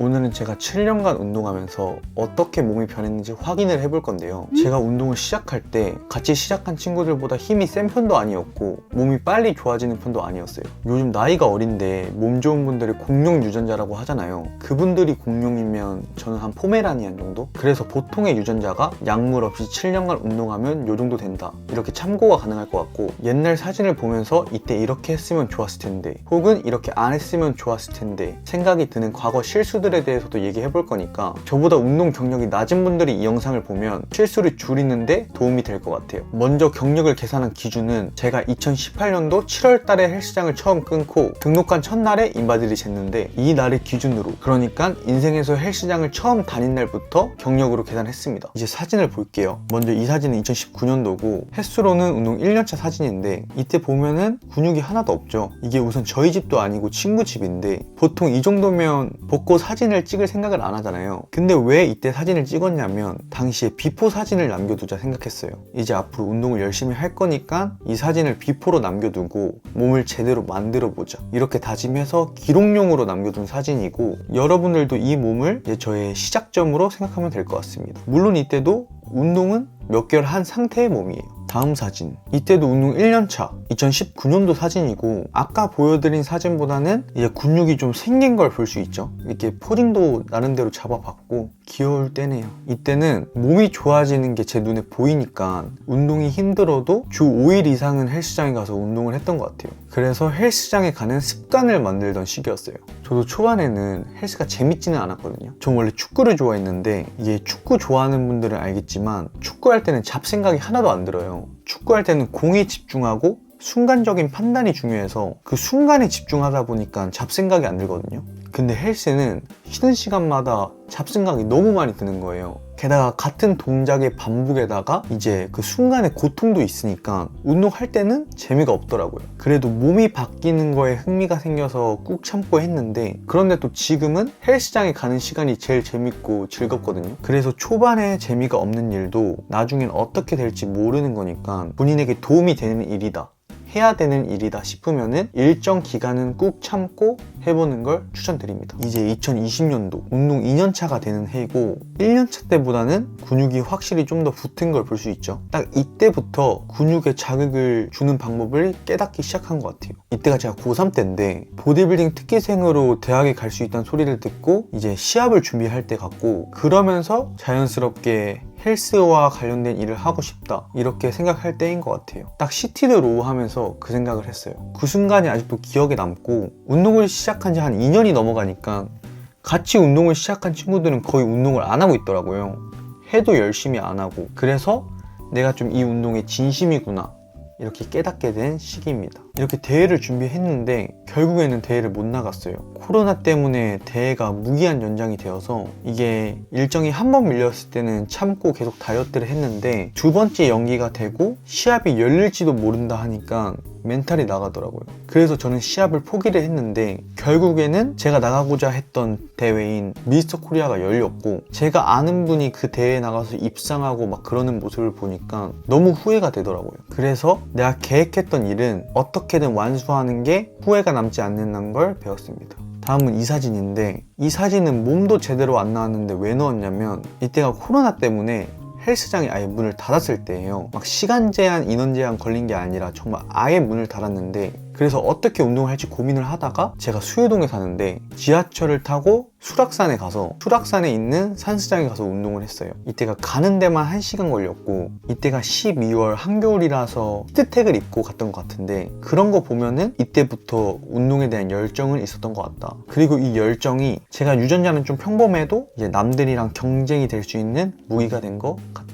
오늘은 제가 7년간 운동하면서 어떻게 몸이 변했는지 확인을 해볼 건데요. 제가 운동을 시작할 때 같이 시작한 친구들보다 힘이 센 편도 아니었고 몸이 빨리 좋아지는 편도 아니었어요. 요즘 나이가 어린데 몸 좋은 분들이 공룡 유전자라고 하잖아요. 그분들이 공룡이면 저는 한 포메라니안 정도? 그래서 보통의 유전자가 약물 없이 7년간 운동하면 요 정도 된다, 이렇게 참고가 가능할 것 같고, 옛날 사진을 보면서 이때 이렇게 했으면 좋았을 텐데 혹은 이렇게 안 했으면 좋았을 텐데 생각이 드는 과거 실수들에 대해서도 얘기해 볼 거니까 저보다 운동 경력이 낮은 분들이 이 영상을 보면 실수를 줄이는데 도움이 될 것 같아요. 먼저 경력을 계산한 기준은 제가 2018년도 7월 달에 헬스장을 처음 끊고 등록한 첫날에 인바디를 쟀는데 이 날을 기준으로, 그러니까 인생에서 헬스장을 처음 다닌 날부터 경력으로 계산했습니다. 이제 사진을 볼게요. 먼저 이 사진은 2019년도고 횟수로는 운동 1년차 사진인데 이때 보면은 근육이 하나도 없죠. 이게 우선 저희 집도 아니고 친구 집인데 보통 이 정도면 벗고 사진을 찍을 생각을 안 하잖아요. 근데 왜 이때 사진을 찍었냐면 당시에 비포 사진을 남겨두자 생각했어요. 이제 앞으로 운동을 열심히 할 거니까 이 사진을 비포로 남겨두고 몸을 제대로 만들어 보자, 이렇게 다짐해서 기록용으로 남겨둔 사진이고, 여러분들도 이 몸을 이제 저의 시작점으로 생각하면 될 것 같습니다. 물론 이때도 운동은 몇 개월 한 상태의 몸이에요. 다음 사진, 이때도 운동 1년차 2019년도 사진이고 아까 보여드린 사진보다는 이제 근육이 좀 생긴 걸 볼 수 있죠. 이렇게 포징도 나름대로 잡아봤고 귀여울 때네요. 이때는 몸이 좋아지는 게 제 눈에 보이니까 운동이 힘들어도 주 5일 이상은 헬스장에 가서 운동을 했던 것 같아요. 그래서 헬스장에 가는 습관을 만들던 시기였어요. 저도 초반에는 헬스가 재밌지는 않았거든요. 전 원래 축구를 좋아했는데 이게 축구 좋아하는 분들은 알겠지만 축구할 때는 잡생각이 하나도 안 들어요. 축구할 때는 공에 집중하고 순간적인 판단이 중요해서 그 순간에 집중하다 보니까 잡생각이 안 들거든요. 근데 헬스는 쉬는 시간마다 잡생각이 너무 많이 드는 거예요. 게다가 같은 동작의 반복에다가 이제 그 순간의 고통도 있으니까 운동할 때는 재미가 없더라고요. 그래도 몸이 바뀌는 거에 흥미가 생겨서 꾹 참고 했는데, 그런데 또 지금은 헬스장에 가는 시간이 제일 재밌고 즐겁거든요. 그래서 초반에 재미가 없는 일도 나중엔 어떻게 될지 모르는 거니까 본인에게 도움이 되는 일이다, 해야 되는 일이다 싶으면은 일정 기간은 꾹 참고 해보는 걸 추천드립니다. 이제 2020년도 운동 2년차가 되는 해이고 1년차 때보다는 근육이 확실히 좀 더 붙은 걸 볼 수 있죠. 딱 이때부터 근육에 자극을 주는 방법을 깨닫기 시작한 것 같아요. 이때가 제가 고3 때인데 보디빌딩 특기생으로 대학에 갈 수 있다는 소리를 듣고 이제 시합을 준비할 때 같고, 그러면서 자연스럽게 헬스와 관련된 일을 하고 싶다, 이렇게 생각할 때인 것 같아요. 딱 시티드 로우 하면서 그 생각을 했어요. 그 순간이 아직도 기억에 남고, 운동을 시작한 지 한 2년이 넘어가니까 같이 운동을 시작한 친구들은 거의 운동을 안 하고 있더라고요. 해도 열심히 안 하고. 그래서 내가 좀 이 운동에 진심이구나, 이렇게 깨닫게 된 시기입니다. 이렇게 대회를 준비했는데 결국에는 대회를 못 나갔어요. 코로나 때문에 대회가 무기한 연장이 되어서 이게 일정이 한 번 밀렸을 때는 참고 계속 다이어트를 했는데 두 번째 연기가 되고 시합이 열릴지도 모른다 하니까 멘탈이 나가더라고요. 그래서 저는 시합을 포기를 했는데 결국에는 제가 나가고자 했던 대회인 미스터 코리아가 열렸고, 제가 아는 분이 그 대회에 나가서 입상하고 막 그러는 모습을 보니까 너무 후회가 되더라고요. 그래서 내가 계획했던 일은 어떻게든 완수하는 게 후회가 남지 않는다는 걸 배웠습니다. 다음은 이 사진인데, 이 사진은 몸도 제대로 안 나왔는데 왜 넣었냐면 이때가 코로나 때문에 헬스장이 아예 문을 닫았을 때예요. 막 시간 제한, 인원 제한 걸린 게 아니라 정말 아예 문을 닫았는데, 그래서 어떻게 운동을 할지 고민을 하다가 제가 수유동에 사는데 지하철을 타고 수락산에 가서 수락산에 있는 산스장에 가서 운동을 했어요. 이때가 가는 데만 1시간 걸렸고, 이때가 12월 한겨울이라서 히트텍을 입고 갔던 것 같은데, 그런 거 보면은 이때부터 운동에 대한 열정은 있었던 것 같다. 그리고 이 열정이 제가 유전자는 좀 평범해도 이제 남들이랑 경쟁이 될 수 있는 무기가 된 것 같다.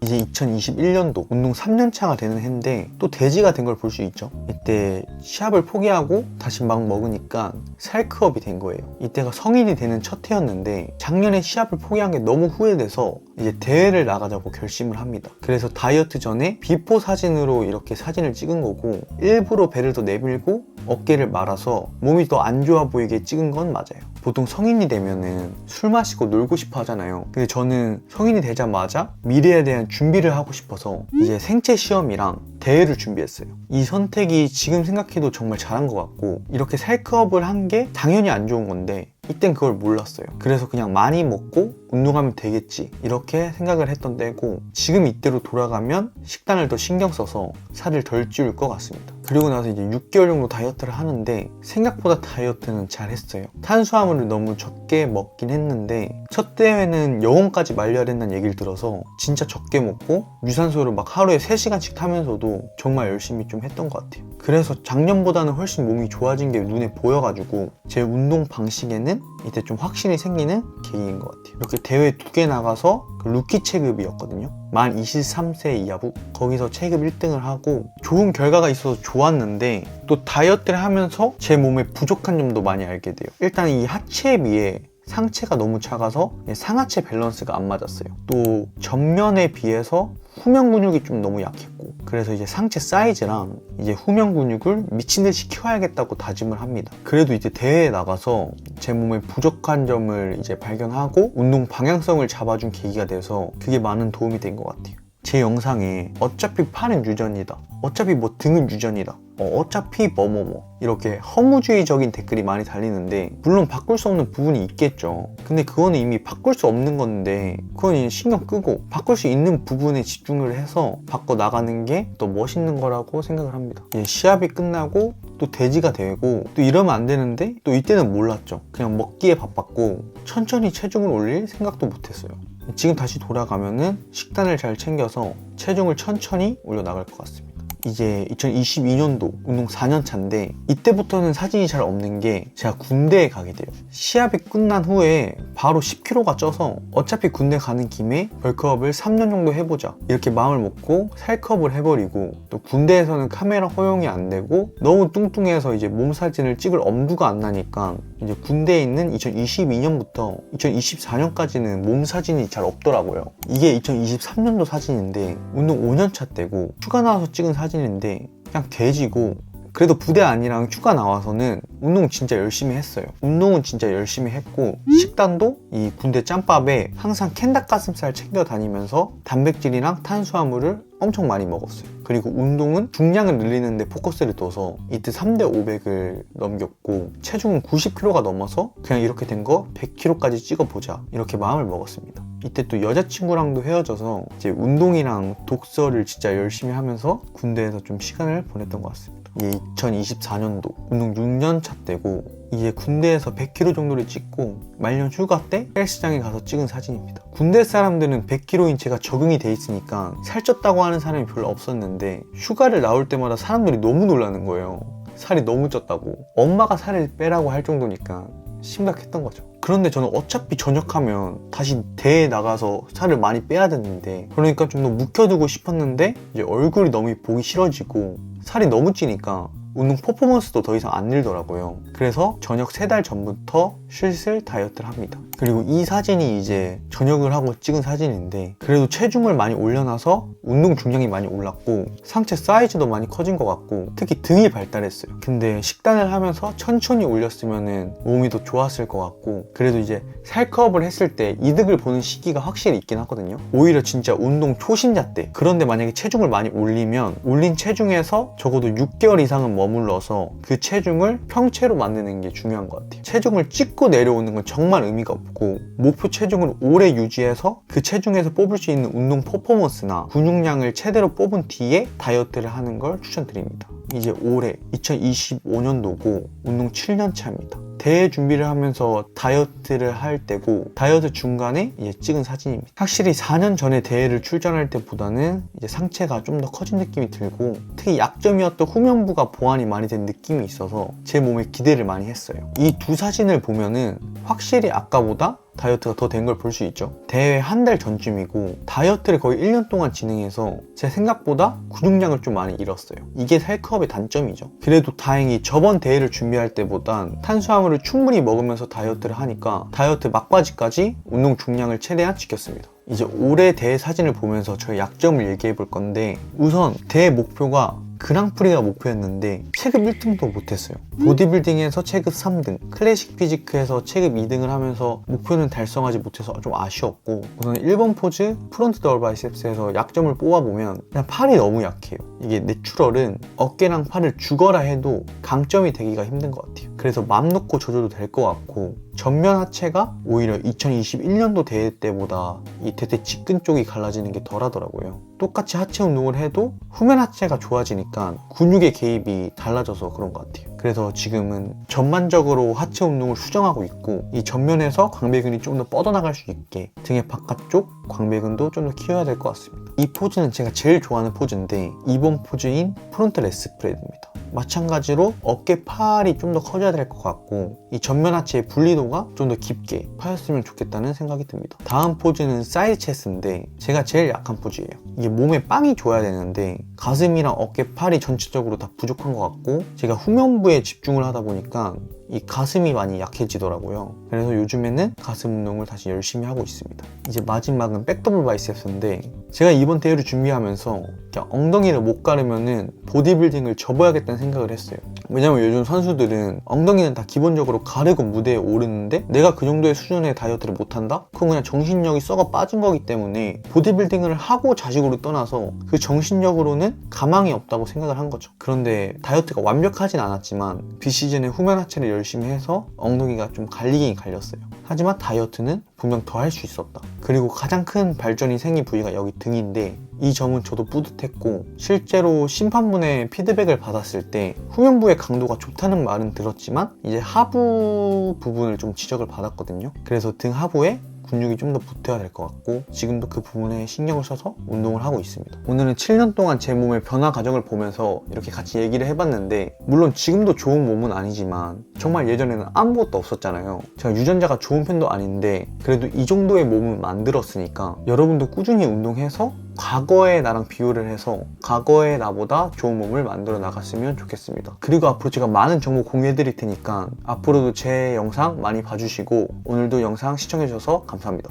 이제 2021년도 운동 3년차가 되는 해인데 또 돼지가 된 걸 볼 수 있죠. 이때 시합을 포기하고 다시 막 먹으니까 살크업이 된 거예요. 이때가 성인이 되는 첫 해였는데 작년에 시합을 포기한 게 너무 후회돼서 이제 대회를 나가자고 결심을 합니다. 그래서 다이어트 전에 비포 사진으로 이렇게 사진을 찍은 거고, 일부러 배를 더 내밀고 어깨를 말아서 몸이 더 안 좋아 보이게 찍은 건 맞아요. 보통 성인이 되면은 술 마시고 놀고 싶어 하잖아요. 근데 저는 성인이 되자마자 미래에 대한 준비를 하고 싶어서 이제 생체 시험이랑 대회를 준비했어요. 이 선택이 지금 생각해도 정말 잘한 것 같고, 이렇게 살크업을 한 게 당연히 안 좋은 건데 이땐 그걸 몰랐어요. 그래서 그냥 많이 먹고 운동하면 되겠지 이렇게 생각을 했던 때고, 지금 이때로 돌아가면 식단을 더 신경 써서 살을 덜 찌울 것 같습니다. 그리고 나서 이제 6개월 정도 다이어트를 하는데 생각보다 다이어트는 잘 했어요. 탄수화물을 너무 적게 먹긴 했는데 첫 대회는 영혼까지 말려야 된다는 얘기를 들어서 진짜 적게 먹고 유산소를 막 하루에 3시간씩 타면서도 정말 열심히 좀 했던 것 같아요. 그래서 작년보다는 훨씬 몸이 좋아진 게 눈에 보여가지고 제 운동 방식에는 이때 좀 확신이 생기는 계기인 것 같아요. 이렇게 대회 2개 나가서 루키 체급이었거든요. 만 23세 이하부 거기서 체급 1등을 하고 좋은 결과가 있어서 좋았는데, 또 다이어트를 하면서 제 몸에 부족한 점도 많이 알게 돼요. 일단 이 하체에 비해 상체가 너무 작아서 상하체 밸런스가 안 맞았어요. 또 전면에 비해서 후면 근육이 좀 너무 약했고, 그래서 이제 상체 사이즈랑 이제 후면 근육을 미친듯이 키워야겠다고 다짐을 합니다. 그래도 이제 대회에 나가서 제 몸에 부족한 점을 이제 발견하고 운동 방향성을 잡아준 계기가 돼서 그게 많은 도움이 된 것 같아요. 제 영상에 어차피 팔은 유전이다, 어차피 뭐 등은 유전이다, 어차피 뭐뭐뭐 이렇게 허무주의적인 댓글이 많이 달리는데, 물론 바꿀 수 없는 부분이 있겠죠. 근데 그거는 이미 바꿀 수 없는 건데 그건 이제 신경 끄고 바꿀 수 있는 부분에 집중을 해서 바꿔 나가는 게 더 멋있는 거라고 생각을 합니다. 시합이 끝나고 또 대지가 되고 또 이러면 안 되는데, 또 이때는 몰랐죠. 그냥 먹기에 바빴고 천천히 체중을 올릴 생각도 못했어요. 지금 다시 돌아가면은 식단을 잘 챙겨서 체중을 천천히 올려나갈 것 같습니다. 이제 2022년도 운동 4년 차인데 이때부터는 사진이 잘 없는 게 제가 군대에 가게 돼요. 시합이 끝난 후에 바로 10kg가 쪄서 어차피 군대 가는 김에 벌크업을 3년 정도 해보자 이렇게 마음을 먹고 살컵을 해버리고, 또 군대에서는 카메라 허용이 안 되고 너무 뚱뚱해서 이제 몸 사진을 찍을 엄두가 안 나니까 이제 군대에 있는 2022년부터 2024년까지는 몸 사진이 잘 없더라고요. 이게 2023년도 사진인데 운동 5년차 때고 휴가 나와서 찍은 사진인데 그냥 돼지고, 그래도 부대 아니랑 휴가 나와서는 운동 진짜 열심히 했어요. 운동은 진짜 열심히 했고 식단도 이 군대 짬밥에 항상 캔닭가슴살 챙겨 다니면서 단백질이랑 탄수화물을 엄청 많이 먹었어요. 그리고 운동은 중량을 늘리는 데 포커스를 둬서 이때 3대 500을 넘겼고 체중은 90kg가 넘어서 그냥 이렇게 된 거 100kg까지 찍어보자 이렇게 마음을 먹었습니다. 이때 또 여자친구랑도 헤어져서 이제 운동이랑 독서를 진짜 열심히 하면서 군대에서 좀 시간을 보냈던 것 같습니다. 이게 2024년도 운동 6년차 때고 이제 군대에서 100kg 정도를 찍고 말년 휴가 때 헬스장에 가서 찍은 사진입니다. 군대 사람들은 100kg인 제가 적응이 돼 있으니까 살쪘다고 하는 사람이 별로 없었는데 휴가를 나올 때마다 사람들이 너무 놀라는 거예요. 살이 너무 쪘다고. 엄마가 살을 빼라고 할 정도니까 심각했던 거죠. 그런데 저는 어차피 전역하면 다시 대회에 나가서 살을 많이 빼야 되는데, 그러니까 좀 더 묵혀두고 싶었는데 이제 얼굴이 너무 보기 싫어지고 살이 너무 찌니까 운동 퍼포먼스도 더 이상 안 늘더라고요. 그래서 전역 3달 전부터 슬슬 다이어트를 합니다. 그리고 이 사진이 이제 전역을 하고 찍은 사진인데 그래도 체중을 많이 올려놔서 운동 중량이 많이 올랐고 상체 사이즈도 많이 커진 것 같고 특히 등이 발달했어요. 근데 식단을 하면서 천천히 올렸으면 몸이 더 좋았을 것 같고, 그래도 이제 살컵을 했을 때 이득을 보는 시기가 확실히 있긴 하거든요. 오히려 진짜 운동 초심자 때, 그런데 만약에 체중을 많이 올리면 올린 체중에서 적어도 6개월 이상은 머물러서 그 체중을 평체로 만드는 게 중요한 것 같아요. 체중을 찍고 내려오는 건 정말 의미가 없고 목표 체중을 오래 유지해서 그 체중에서 뽑을 수 있는 운동 퍼포먼스나 근육량을 최대로 뽑은 뒤에 다이어트를 하는 걸 추천드립니다. 이제 올해 2025년도고 운동 7년 차입니다. 대회 준비를 하면서 다이어트를 할 때고 다이어트 중간에 이제 찍은 사진입니다. 확실히 4년 전에 대회를 출전할 때보다는 이제 상체가 좀 더 커진 느낌이 들고 특히 약점이었던 후면부가 보완이 많이 된 느낌이 있어서 제 몸에 기대를 많이 했어요. 이 두 사진을 보면은 확실히 아까보다 다이어트가 더 된 걸 볼 수 있죠. 대회 한 달 전쯤이고 다이어트를 거의 1년 동안 진행해서 제 생각보다 근육량을 좀 많이 잃었어요. 이게 살컵의 단점이죠. 그래도 다행히 저번 대회를 준비할 때보단 탄수화물을 충분히 먹으면서 다이어트를 하니까 다이어트 막바지까지 운동 중량을 최대한 지켰습니다. 이제 올해 대회 사진을 보면서 저의 약점을 얘기해 볼 건데, 우선 대회 목표가 그랑프리가 목표였는데 체급 1등도 못했어요. 보디빌딩에서 체급 3등, 클래식 피지크에서 체급 2등을 하면서 목표는 달성하지 못해서 좀 아쉬웠고, 우선 1번 포즈 프론트 더블 바이셉스에서 약점을 뽑아보면 그냥 팔이 너무 약해요. 이게 내추럴은 어깨랑 팔을 죽어라 해도 강점이 되기가 힘든 것 같아요. 그래서 맘 놓고 조져도 될 것 같고, 전면 하체가 오히려 2021년도 대회 때보다 이 대퇴 직근 쪽이 갈라지는 게 덜 하더라고요. 똑같이 하체 운동을 해도 후면 하체가 좋아지니까 근육의 개입이 달라져서 그런 것 같아요. 그래서 지금은 전반적으로 하체 운동을 수정하고 있고, 이 전면에서 광배근이 좀 더 뻗어나갈 수 있게 등의 바깥쪽 광배근도 좀 더 키워야 될 것 같습니다. 이 포즈는 제가 제일 좋아하는 포즈인데 2번 포즈인 프론트 레스프레드입니다. 마찬가지로 어깨 팔이 좀 더 커져야 될 것 같고, 이 전면 하체의 분리도가 좀 더 깊게 파였으면 좋겠다는 생각이 듭니다. 다음 포즈는 사이드 체스인데 제가 제일 약한 포즈예요. 이게 몸에 빵이 줘야 되는데 가슴이랑 어깨 팔이 전체적으로 다 부족한 것 같고, 제가 후면부에 집중을 하다 보니까 이 가슴이 많이 약해지더라고요. 그래서 요즘에는 가슴 운동을 다시 열심히 하고 있습니다. 이제 마지막은 백더블 바이셉스인데, 제가 이번 대회를 준비하면서 그냥 엉덩이를 못 가르면은 보디빌딩을 접어야겠다는 생각을 했어요. 왜냐면 요즘 선수들은 엉덩이는 다 기본적으로 가르고 무대에 오르는데 내가 그 정도의 수준의 다이어트를 못한다? 그건 그냥 정신력이 썩어 빠진 거기 때문에 보디빌딩을 하고 자식으로 떠나서 그 정신력으로는 가망이 없다고 생각을 한 거죠. 그런데 다이어트가 완벽하진 않았지만 비시즌에 후면 하체를 열심히 해서 엉덩이가 좀 갈리긴 갈렸어요. 하지만 다이어트는 분명 더 할 수 있었다. 그리고 가장 큰 발전이 생긴 부위가 여기 등인데, 이 점은 저도 뿌듯했고, 실제로 심판분의 피드백을 받았을 때 후면부의 강도가 좋다는 말은 들었지만 이제 하부 부분을 좀 지적을 받았거든요. 그래서 등 하부에 근육이 좀 더 붙어야 될 것 같고, 지금도 그 부분에 신경을 써서 운동을 하고 있습니다. 오늘은 7년 동안 제 몸의 변화 과정을 보면서 이렇게 같이 얘기를 해봤는데, 물론 지금도 좋은 몸은 아니지만 정말 예전에는 아무것도 없었잖아요. 제가 유전자가 좋은 편도 아닌데 그래도 이 정도의 몸을 만들었으니까 여러분도 꾸준히 운동해서 과거의 나랑 비교를 해서 과거의 나보다 좋은 몸을 만들어 나갔으면 좋겠습니다. 그리고 앞으로 제가 많은 정보 공유해 드릴 테니까 앞으로도 제 영상 많이 봐주시고, 오늘도 영상 시청해 주셔서 감사합니다.